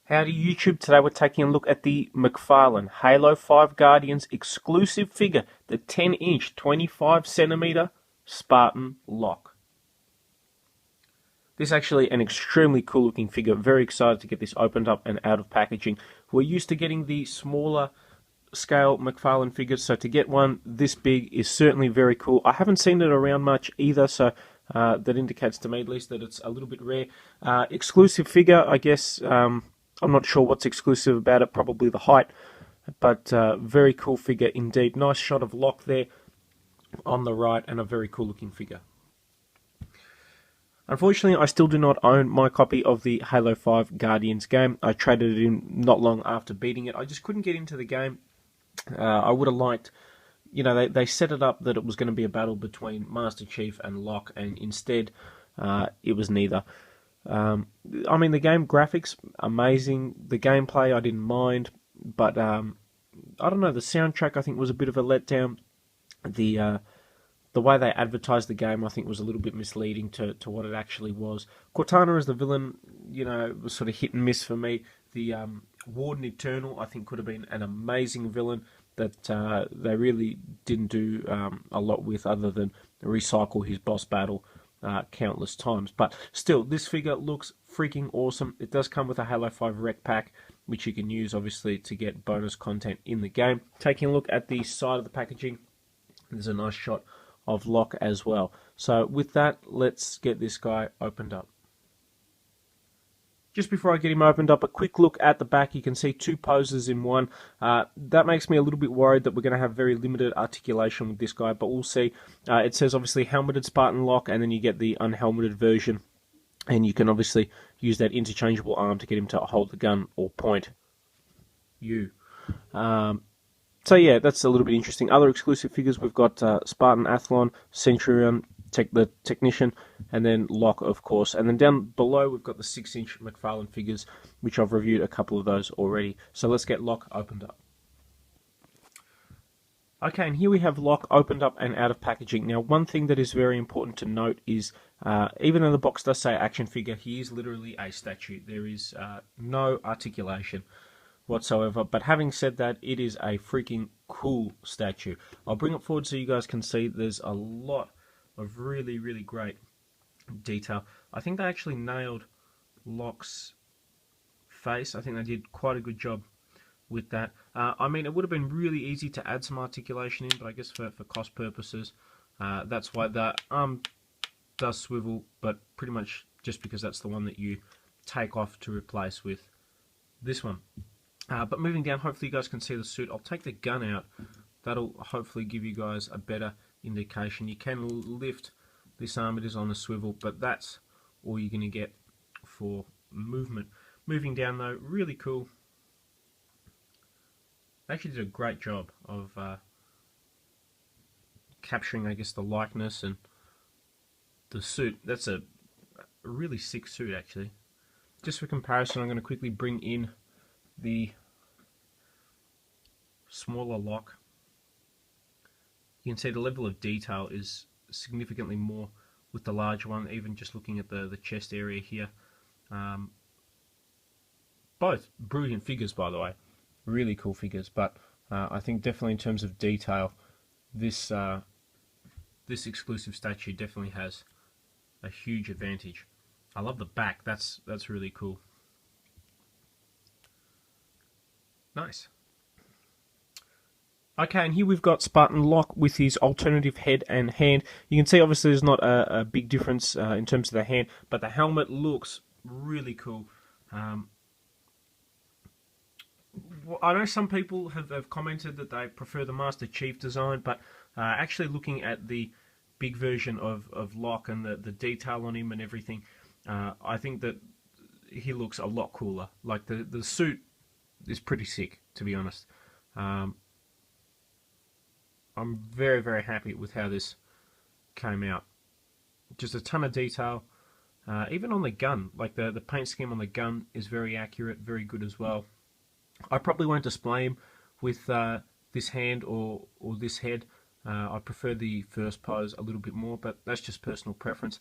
Howdy YouTube, today we're taking a look at the McFarlane Halo 5 Guardians exclusive figure, the 10-inch 25cm Spartan Locke. This is actually an extremely cool looking figure, very excited to get this opened up and out of packaging. We're used to getting the smaller scale McFarlane figures, so to get one this big is certainly very cool. I haven't seen it around much either, so that indicates to me at least that it's a little bit rare. Exclusive figure, I guess. I'm not sure what's exclusive about it, probably the height, but very cool figure indeed. Nice shot of Locke there on the right, and a very cool looking figure. Unfortunately, I still do not own my copy of the Halo 5 Guardians game. I traded it in not long after beating it. I just couldn't get into the game. I would have liked, you know, they set it up that it was going to be a battle between Master Chief and Locke, and instead it was neither. I mean, the game graphics, amazing. The gameplay, I didn't mind, but I don't know. The soundtrack, I think, was a bit of a letdown. The way they advertised the game, I think, was a little bit misleading to what it actually was. Cortana as the villain, you know, was sort of hit and miss for me. The Warden Eternal, I think, could have been an amazing villain that they really didn't do a lot with, other than recycle his boss battle countless times. But still, this figure looks freaking awesome. It does come with a Halo 5 rec pack, which you can use obviously to get bonus content in the game. Taking a look at the side of the packaging, there's a nice shot of Locke as well. So with that, let's get this guy opened up. Just before I get him opened up, a quick look at the back. You can see two poses in one. That makes me a little bit worried that we're going to have very limited articulation with this guy, but we'll see. It says obviously helmeted Spartan Locke, and then you get the unhelmeted version, and you can obviously use that interchangeable arm to get him to hold the gun or point you. So yeah, that's a little bit interesting. Other exclusive figures, we've got Spartan Athlon, Centurion, the Technician, and then Locke, of course. And then down below, we've got the 6-inch McFarlane figures, which I've reviewed a couple of those already. So let's get Locke opened up. Okay, and here we have Locke opened up and out of packaging. Now, one thing that is very important to note is, even though the box does say action figure, he is literally a statue. There is no articulation whatsoever. But having said that, it is a freaking cool statue. I'll bring it forward so you guys can see there's a lot of really, really great detail. I think they actually nailed Locke's face. I think they did quite a good job with that. I mean, it would have been really easy to add some articulation in, but I guess for cost purposes, that's why the arm does swivel, but pretty much just because that's the one that you take off to replace with this one. But moving down, hopefully you guys can see the suit. I'll take the gun out. That'll hopefully give you guys a better indication. You can lift this arm, it is on a swivel, but that's all you're going to get for movement. Moving down though, really cool. They actually did a great job of capturing, I guess, the likeness and the suit. That's a really sick suit, actually. Just for comparison, I'm going to quickly bring in the smaller Locke. You can see the level of detail is significantly more with the larger one, even just looking at the chest area here. Both brilliant figures, by the way. Really cool figures, but I think definitely in terms of detail, this exclusive statue definitely has a huge advantage. I love the back. That's really cool. Nice. Okay, and here we've got Spartan Locke with his alternative head and hand. You can see obviously there's not a big difference in terms of the hand, but the helmet looks really cool. I know some people have commented that they prefer the Master Chief design, but actually looking at the big version of Locke and the detail on him and everything, I think that he looks a lot cooler. Like the suit is pretty sick, to be honest. I'm very, very happy with how this came out. Just a ton of detail. Even on the gun, like the paint scheme on the gun is very accurate, very good as well. I probably won't display him with this hand or this head. I prefer the first pose a little bit more, but that's just personal preference.